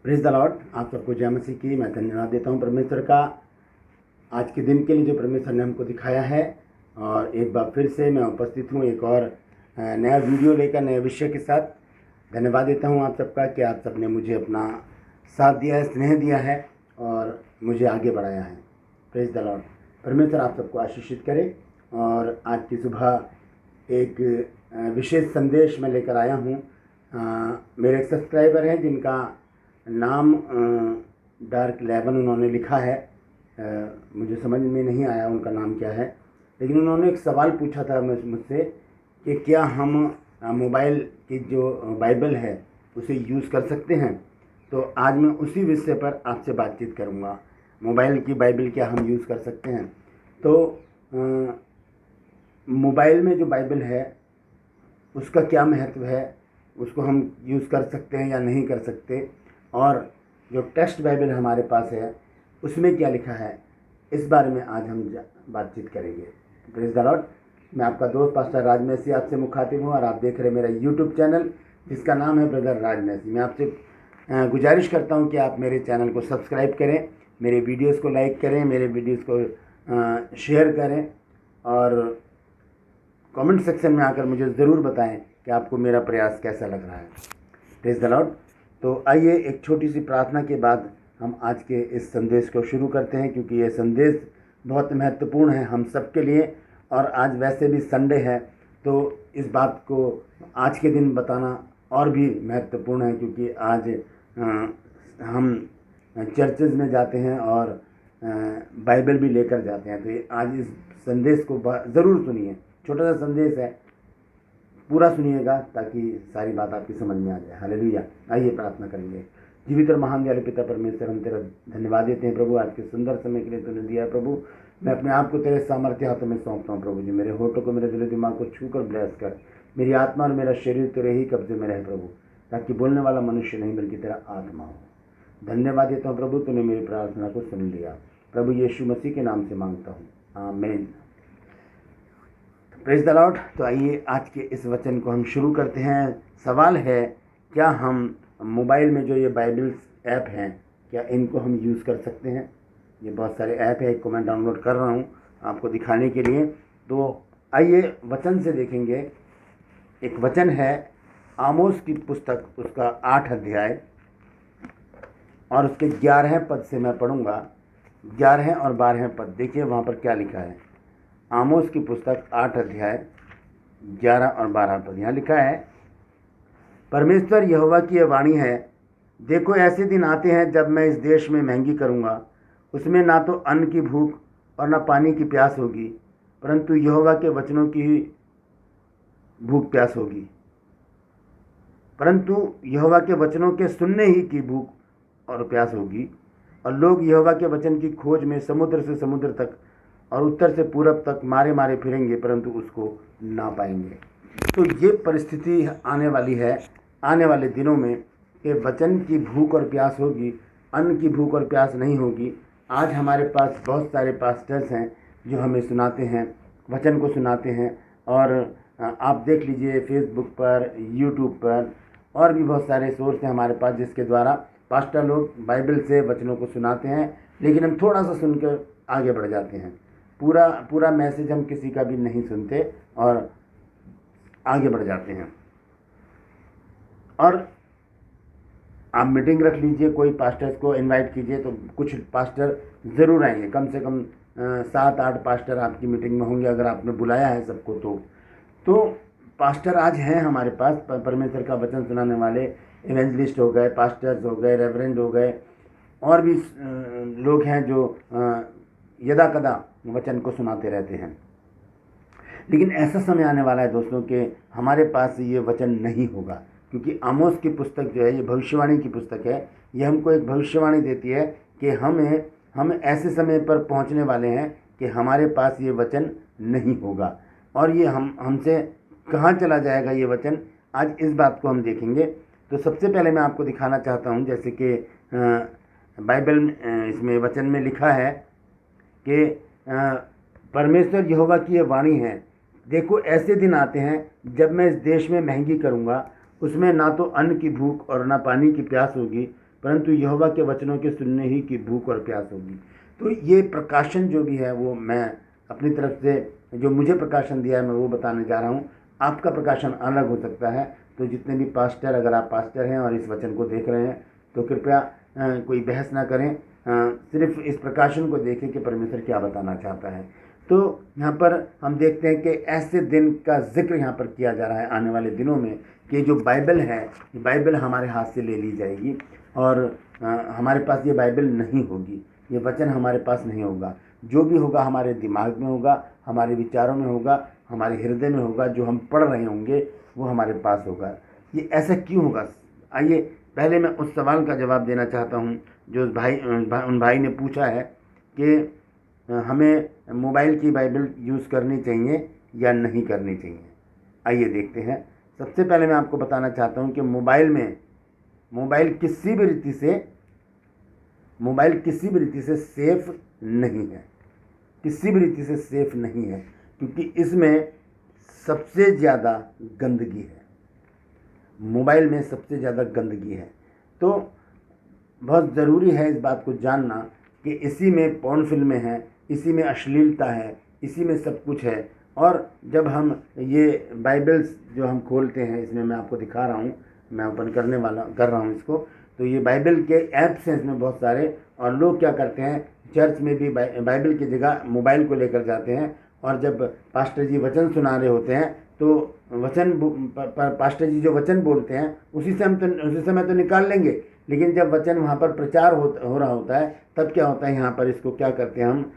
Praise the Lord. आप सबको जय मसीह की मैं धन्यवाद देता हूँ परमेश्वर का आज के दिन के लिए जो परमेश्वर ने हमको दिखाया है। और एक बार फिर से मैं उपस्थित हूँ एक और नया वीडियो लेकर नए विषय के साथ। धन्यवाद देता हूँ आप सबका कि आप सबने मुझे अपना साथ दिया है, स्नेह दिया है और मुझे आगे बढ़ाया है। Praise the Lord. परमेश्वर आप सबको आशीषित करे। और आज की सुबह एक विशेष संदेश मैं लेकर आया हूँ। मेरे एक सब्सक्राइबर हैं जिनका नाम डार्क 11 उन्होंने लिखा है। मुझे समझ में नहीं आया उनका नाम क्या है, लेकिन उन्होंने एक सवाल पूछा था मुझसे कि क्या हम मोबाइल की जो बाइबल है उसे यूज़ कर सकते हैं। तो आज मैं उसी विषय पर आपसे बातचीत करूंगा। मोबाइल की बाइबल क्या हम यूज़ कर सकते हैं। तो मोबाइल में जो बाइबल है उसका क्या महत्व है, उसको हम यूज़ कर सकते हैं या नहीं कर सकते, और जो टेक्स्ट बाइबल हमारे पास है उसमें क्या लिखा है, इस बारे में आज हम बातचीत करेंगे। Praise the Lord. मैं आपका दोस्त पास्टर राज मैसी आपसे मुखातिब हूँ और आप देख रहे हैं मेरा यूट्यूब चैनल जिसका नाम है ब्रदर राज मैसी। मैं आपसे गुजारिश करता हूँ कि आप मेरे चैनल को सब्सक्राइब करें, मेरे वीडियोज़ को लाइक करें, मेरे वीडियोज़ को शेयर करें और कमेंट सेक्शन में आकर मुझे ज़रूर बताएं कि आपको मेरा प्रयास कैसा लग रहा है। Praise the Lord. तो आइए एक छोटी सी प्रार्थना के बाद हम आज के इस संदेश को शुरू करते हैं, क्योंकि ये संदेश बहुत महत्वपूर्ण है हम सब के लिए। और आज वैसे भी संडे है, तो इस बात को आज के दिन बताना और भी महत्वपूर्ण है, क्योंकि आज हम चर्चेज में जाते हैं और बाइबल भी लेकर जाते हैं। तो ये आज इस संदेश को ज़रूर सुनिए। छोटा सा संदेश है, पूरा सुनिएगा ताकि सारी बात आपकी समझ में आ जाए। हालेलुया। आइए प्रार्थना करेंगे। जीवित और महान दयालु पिता परमेश्वर, हम तेरा धन्यवाद देते हैं प्रभु आज के सुंदर समय के लिए तूने दिया है प्रभु। मैं अपने आप को तेरे सामर्थ्य हाथों में सौंपता हूँ प्रभु जी। मेरे होठों को, मेरे दिल दिमाग को छू कर ब्लेस कर। मेरी आत्मा और मेरा शरीर तेरे ही कब्जे में रहे प्रभु, ताकि बोलने वाला मनुष्य नहीं बल्कि तेरा आत्मा हो। धन्यवाद देता हूँ प्रभु, तूने मेरी प्रार्थना को सुन लिया। प्रभु यीशु मसीह के नाम से मांगता हूँ, आमीन। Praise the Lord. तो आइए आज के इस वचन को हम शुरू करते हैं। सवाल है, क्या हम मोबाइल में जो ये बाइबल्स ऐप हैं क्या इनको हम यूज़ कर सकते हैं। ये बहुत सारे ऐप है, एक को मैं डाउनलोड कर रहा हूँ आपको दिखाने के लिए। तो आइए वचन से देखेंगे। एक वचन है आमोस की पुस्तक, उसका 8 अध्याय और उसके 11 पद से मैं पढ़ूँगा। 11 और 12 पद देखिए वहाँ पर क्या लिखा है। आमोस की पुस्तक 8 अध्याय 11 और 12 पद। यहाँ लिखा है, परमेश्वर यहोवा की यह वाणी है, देखो ऐसे दिन आते हैं जब मैं इस देश में महंगी करूँगा। उसमें ना तो अन्न की भूख और ना पानी की प्यास होगी, परंतु यहोवा के वचनों की ही भूख प्यास होगी। परंतु यहोवा के वचनों के सुनने ही की भूख और प्यास होगी। और लोग यहोवा के वचन की खोज में समुद्र से समुद्र तक और उत्तर से पूरब तक मारे मारे फिरेंगे, परंतु उसको ना पाएंगे। तो ये परिस्थिति आने वाली है आने वाले दिनों में कि वचन की भूख और प्यास होगी, अन्न की भूख और प्यास नहीं होगी। आज हमारे पास बहुत सारे पास्टर्स हैं जो हमें सुनाते हैं, वचन को सुनाते हैं। और आप देख लीजिए फेसबुक पर, यूट्यूब पर और भी बहुत सारे सोर्स हैं हमारे पास जिसके द्वारा पास्टर लोग बाइबल से वचनों को सुनाते हैं, लेकिन हम थोड़ा सा सुनकर आगे बढ़ जाते हैं। पूरा मैसेज हम किसी का भी नहीं सुनते और आगे बढ़ जाते हैं। और आप मीटिंग रख लीजिए, कोई पास्टर्स को इनवाइट कीजिए तो कुछ पास्टर ज़रूर आएंगे। कम से कम 7-8 पास्टर आपकी मीटिंग में होंगे अगर आपने बुलाया है सबको। तो पास्टर आज हैं हमारे पास, परमेश्वर का वचन सुनाने वाले इवेंजलिस्ट हो गए, पास्टर्स हो गए, रेवरेंड हो गए, और भी लोग हैं जो यदा कदा वचन को सुनाते रहते हैं। लेकिन ऐसा समय आने वाला है दोस्तों कि हमारे पास ये वचन नहीं होगा, क्योंकि आमोस की पुस्तक जो है ये भविष्यवाणी की पुस्तक है। ये हमको एक भविष्यवाणी देती है कि हम ऐसे समय पर पहुंचने वाले हैं कि हमारे पास ये वचन नहीं होगा और ये हमसे कहाँ चला जाएगा ये वचन। आज इस बात को हम देखेंगे। तो सबसे पहले मैं आपको दिखाना चाहता हूँ, जैसे कि बाइबल इसमें वचन में लिखा है कि परमेश्वर यहोवा की यह वाणी है, देखो ऐसे दिन आते हैं जब मैं इस देश में महंगी करूँगा। उसमें ना तो अन्न की भूख और ना पानी की प्यास होगी, परंतु यहोवा के वचनों के सुनने ही की भूख और प्यास होगी। तो ये प्रकाशन जो भी है वो मैं अपनी तरफ से जो मुझे प्रकाशन दिया है मैं वो बताने जा रहा हूँ। आपका प्रकाशन अलग हो सकता है। तो जितने भी पास्टर, अगर आप पास्टर हैं और इस वचन को देख रहे हैं तो कृपया कोई बहस ना करें, सिर्फ इस प्रकाशन को देखें कि परमेश्वर क्या बताना चाहता है। तो यहाँ पर हम देखते हैं कि ऐसे दिन का जिक्र यहाँ पर किया जा रहा है आने वाले दिनों में कि जो बाइबल है, बाइबल हमारे हाथ से ले ली जाएगी और हमारे पास ये बाइबल नहीं होगी, ये वचन हमारे पास नहीं होगा। जो भी होगा हमारे दिमाग में होगा, हमारे विचारों में होगा, हमारे हृदय में होगा, जो हम पढ़ रहे होंगे वो हमारे पास होगा। ये ऐसा क्यों होगा? आइए पहले मैं उस सवाल का जवाब देना चाहता हूँ जो उन भाई ने पूछा है कि हमें मोबाइल की बाइबल यूज़ करनी चाहिए या नहीं करनी चाहिए। आइए देखते हैं। सबसे पहले मैं आपको बताना चाहता हूँ कि मोबाइल किसी भी रीति से सेफ नहीं है, किसी भी रीति से सेफ नहीं है, क्योंकि इसमें सबसे ज़्यादा गंदगी है। मोबाइल में सबसे ज़्यादा गंदगी है। तो बहुत ज़रूरी है इस बात को जानना कि इसी में पॉर्न फिल्में हैं, इसी में अश्लीलता है, इसी में सब कुछ है। और जब हम ये बाइबल्स जो हम खोलते हैं, इसमें मैं आपको दिखा रहा हूँ, मैं ओपन कर रहा हूँ इसको, तो ये बाइबल के ऐप्स हैं इसमें बहुत सारे। और लोग क्या करते हैं, चर्च में भी बाइबल की जगह मोबाइल को लेकर जाते हैं और जब पास्टर जी वचन सुना रहे होते हैं तो पास्टर जी जो वचन बोलते हैं उसी समय तो निकाल लेंगे, लेकिन जब वचन वहाँ पर प्रचार हो रहा होता है तब क्या होता है, यहाँ पर इसको क्या करते हैं, हम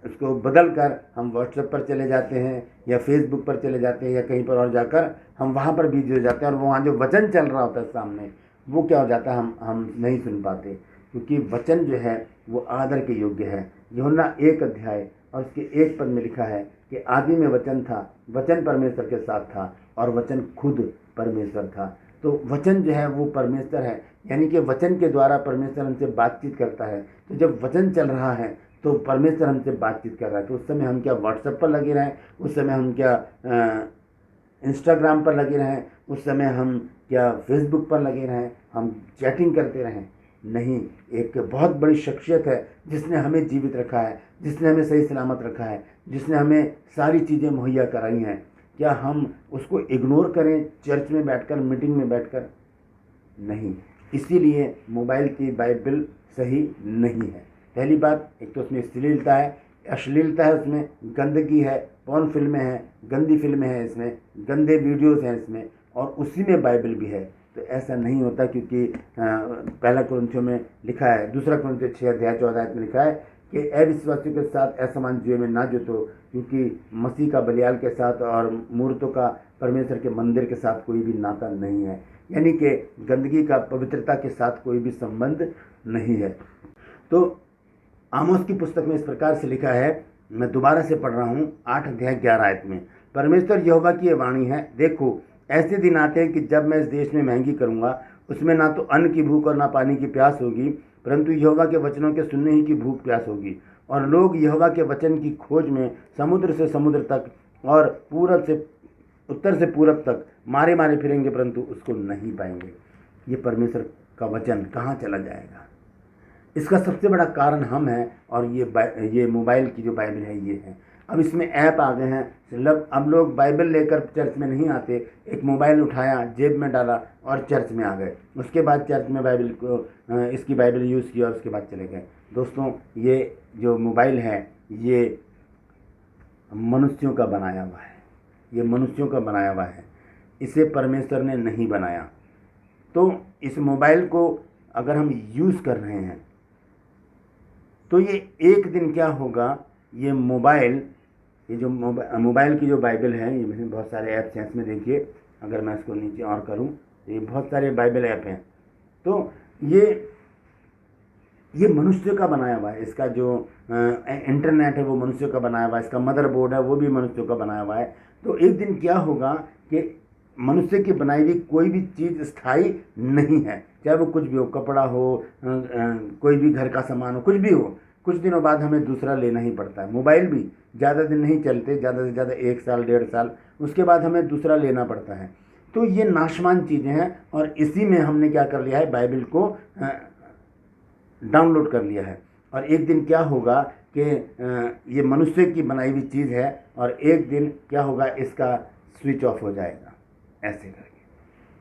इसको बदल कर हम व्हाट्सएप पर चले जाते हैं या फेसबुक पर चले जाते हैं या कहीं पर और जाकर हम वहाँ पर बिजी हो जाते हैं और वहाँ जो वचन चल रहा होता है सामने वो क्या हो जाता है, हम नहीं सुन पाते, क्योंकि वचन जो है वो आदर के योग्य है। यूहन्ना 1 अध्याय और उसके 1 पद में लिखा है कि आदि में वचन था, वचन परमेश्वर के साथ था और वचन खुद परमेश्वर था। तो वचन जो है वो परमेश्वर है, यानी कि वचन के द्वारा परमेश्वर हमसे बातचीत करता है। तो जब वचन चल रहा है तो परमेश्वर हमसे बातचीत कर रहा है। तो उस समय हम क्या व्हाट्सएप पर लगे रहें, उस समय हम क्या इंस्टाग्राम पर लगे रहें, उस समय हम क्या फेसबुक पर लगे रहें, हम चैटिंग करते रहें? नहीं, एक बहुत बड़ी शख्सियत है जिसने हमें जीवित रखा है, जिसने हमें सही सलामत रखा है, जिसने हमें सारी चीज़ें मुहैया कराई हैं। क्या हम उसको इग्नोर करें चर्च में बैठकर, मीटिंग में बैठकर? नहीं। इसीलिए मोबाइल की बाइबल सही नहीं है। पहली बात, एक तो उसमें अश्लीलता है, उसमें गंदगी है, पॉर्न फिल्में हैं, गंदी फिल्में हैं, इसमें गंदे वीडियोस हैं इसमें, और उसी में बाइबल भी है। तो ऐसा नहीं होता, क्योंकि पहला कुरिन्थियों में लिखा है, 2 कुरिन्थियों 6 अध्याय 14 में लिखा है कि अविश्वासियों के साथ असमान जुए में ना जुटो, क्योंकि मसीह का बलियाल के साथ और मूर्तों का परमेश्वर के मंदिर के साथ कोई भी नाता नहीं है। यानी कि गंदगी का पवित्रता के साथ कोई भी संबंध नहीं है। तो आमोस की पुस्तक में इस प्रकार से लिखा है, मैं दोबारा से पढ़ रहा हूँ, 8 अध्याय 11 आयत में, परमेश्वर यहोवा की ये वाणी है, देखो ऐसे दिन आते हैं कि जब मैं इस देश में महंगी करूँगा, उसमें ना तो अन्न की भूख और ना पानी की प्यास होगी, परंतु यहोवा के वचनों के सुनने ही की भूख प्यास होगी। और लोग यहोवा के वचन की खोज में समुद्र से समुद्र तक और उत्तर से पूरब तक मारे मारे फिरेंगे, परंतु उसको नहीं पाएंगे। ये परमेश्वर का वचन कहाँ चला जाएगा? इसका सबसे बड़ा कारण हम हैं, और ये मोबाइल की जो बाइबल है ये है। अब इसमें ऐप आ गए हैं, मतलब अब लोग बाइबल लेकर चर्च में नहीं आते, एक मोबाइल उठाया, जेब में डाला और चर्च में आ गए। उसके बाद चर्च में इसकी बाइबल यूज़ किया और उसके बाद चले गए। दोस्तों, ये जो मोबाइल है ये मनुष्यों का बनाया हुआ है, ये मनुष्यों का बनाया हुआ है, इसे परमेश्वर ने नहीं बनाया। तो इस मोबाइल को अगर हम यूज़ कर रहे हैं तो ये एक दिन क्या होगा, ये जो मोबाइल की जो बाइबल है, ये बहुत सारे ऐप्स हैं इसमें, देखिए अगर मैं इसको नीचे और करूं तो ये बहुत सारे बाइबल ऐप हैं। तो ये मनुष्य का बनाया हुआ है, इसका जो इंटरनेट है वो मनुष्य का बनाया हुआ है, इसका मदरबोर्ड है वो भी मनुष्य का बनाया हुआ है। तो एक दिन क्या होगा कि मनुष्य की बनाई हुई कोई भी चीज़ स्थायी नहीं है, चाहे वो कुछ भी हो, कपड़ा हो, कोई भी घर का सामान हो, कुछ भी हो, कुछ दिनों बाद हमें दूसरा लेना ही पड़ता है। मोबाइल भी ज़्यादा दिन नहीं चलते, ज़्यादा से ज़्यादा 1 साल 1.5 साल, उसके बाद हमें दूसरा लेना पड़ता है। तो ये नाशवान चीज़ें हैं, और इसी में हमने क्या कर लिया है, बाइबल को डाउनलोड कर लिया है। और एक दिन क्या होगा कि ये मनुष्य की बनाई हुई चीज़ है और एक दिन क्या होगा, इसका स्विच ऑफ हो जाएगा, ऐसे करके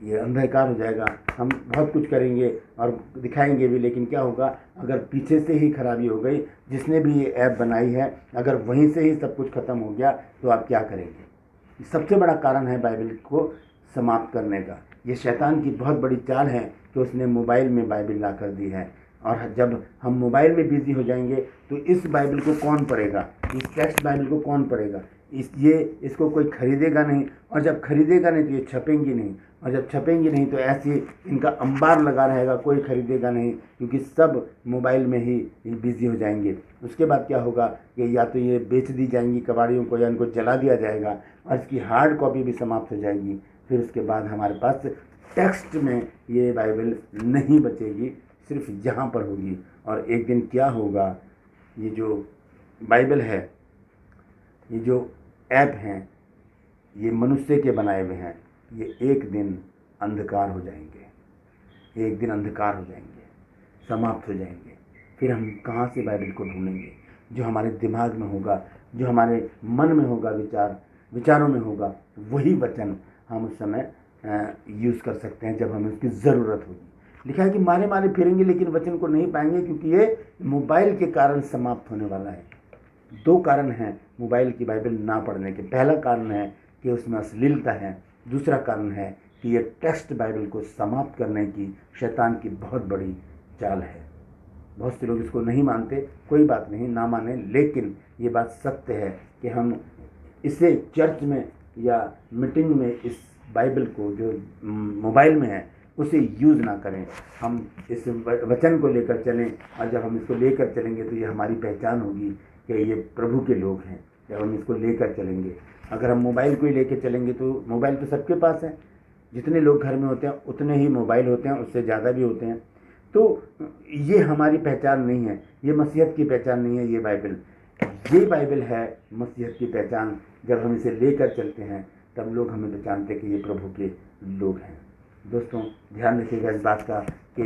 ये अंधकार हो जाएगा। हम बहुत कुछ करेंगे और दिखाएंगे भी, लेकिन क्या होगा, अगर पीछे से ही खराबी हो गई, जिसने भी ये ऐप बनाई है अगर वहीं से ही सब कुछ ख़त्म हो गया तो आप क्या करेंगे। सबसे बड़ा कारण है बाइबल को समाप्त करने का। ये शैतान की बहुत बड़ी चाल है कि उसने मोबाइल में बाइबल ला कर दी है। और जब हम मोबाइल में बिजी हो जाएंगे तो इस बाइबल को कौन पढ़ेगा, इस टेक्स्ट बाइबल को कौन पढ़ेगा, इसको कोई खरीदेगा नहीं। और जब खरीदेगा नहीं तो ये छपेंगी नहीं, और जब छपेंगी नहीं तो ऐसे इनका अंबार लगा रहेगा, कोई खरीदेगा नहीं, क्योंकि सब मोबाइल में ही बिजी हो जाएंगे। उसके बाद क्या होगा कि या तो ये बेच दी जाएंगी कबाड़ियों को, या इनको जला दिया जाएगा और इसकी हार्ड कॉपी भी समाप्त हो जाएगी। फिर उसके बाद हमारे पास टेक्स्ट में ये बाइबल नहीं बचेगी, सिर्फ यहाँ पर होगी। और एक दिन क्या होगा, ये जो बाइबल है, ये जो ऐप हैं, ये मनुष्य के बनाए हुए हैं, ये एक दिन अंधकार हो जाएंगे, एक दिन अंधकार हो जाएंगे, समाप्त हो जाएंगे। फिर हम कहाँ से बाइबल को ढूंढेंगे। जो हमारे दिमाग में होगा, जो हमारे मन में होगा, विचारों में होगा, वही वचन हम उस समय यूज़ कर सकते हैं जब हमें उसकी ज़रूरत होगी। लिखा है कि मारे मारे फिरेंगे लेकिन वचन को नहीं पाएंगे, क्योंकि ये मोबाइल के कारण समाप्त होने वाला है। 2 कारण हैं मोबाइल की बाइबल ना पढ़ने के। पहला कारण है कि उसमें अश्लीलता है, दूसरा कारण है कि ये टेक्स्ट बाइबल को समाप्त करने की शैतान की बहुत बड़ी चाल है। बहुत से लोग इसको नहीं मानते, कोई बात नहीं, ना माने, लेकिन ये बात सत्य है कि हम इसे चर्च में या मीटिंग में इस बाइबल को जो मोबाइल में है उसे यूज़ ना करें। हम इस वचन को लेकर चलें, और जब हम इसको लेकर चलेंगे तो ये हमारी पहचान होगी कि ये प्रभु के लोग हैं, जब हम इसको लेकर चलेंगे। अगर हम मोबाइल को ही लेकर चलेंगे तो मोबाइल तो सबके पास है, जितने लोग घर में होते हैं उतने ही मोबाइल होते हैं, उससे ज़्यादा भी होते हैं। तो ये हमारी पहचान नहीं है, ये मसीहत की पहचान नहीं है। ये बाइबल है मसीहत की पहचान। जब हम इसे लेकर चलते हैं तब लोग हमें पहचानते हैं कि ये प्रभु के लोग हैं। दोस्तों, ध्यान रखिएगा इस बात का कि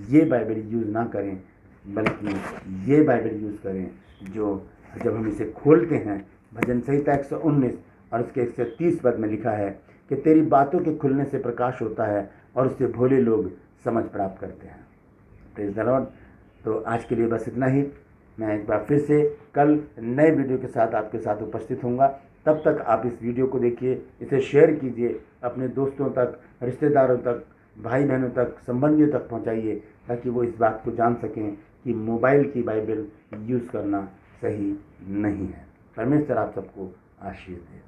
ये बाइबल यूज़ ना करें, बल्कि ये बाइबल यूज़ करें जो जब हम इसे खोलते हैं, भजन संहिता 119 और उसके 130 पद में लिखा है कि तेरी बातों के खुलने से प्रकाश होता है और उससे भोले लोग समझ प्राप्त करते हैं। Praise the Lord. तो आज के लिए बस इतना ही। मैं एक बार फिर से कल नए वीडियो के साथ आपके साथ उपस्थित होऊंगा। तब तक आप इस वीडियो को देखिए, इसे शेयर कीजिए, अपने दोस्तों तक, रिश्तेदारों तक, भाई बहनों तक, संबंधियों तक पहुंचाइए, ताकि वो इस बात को जान सकें कि मोबाइल की बाइबल यूज़ करना सही नहीं है। परमेश्वर आप सबको आशीष दे।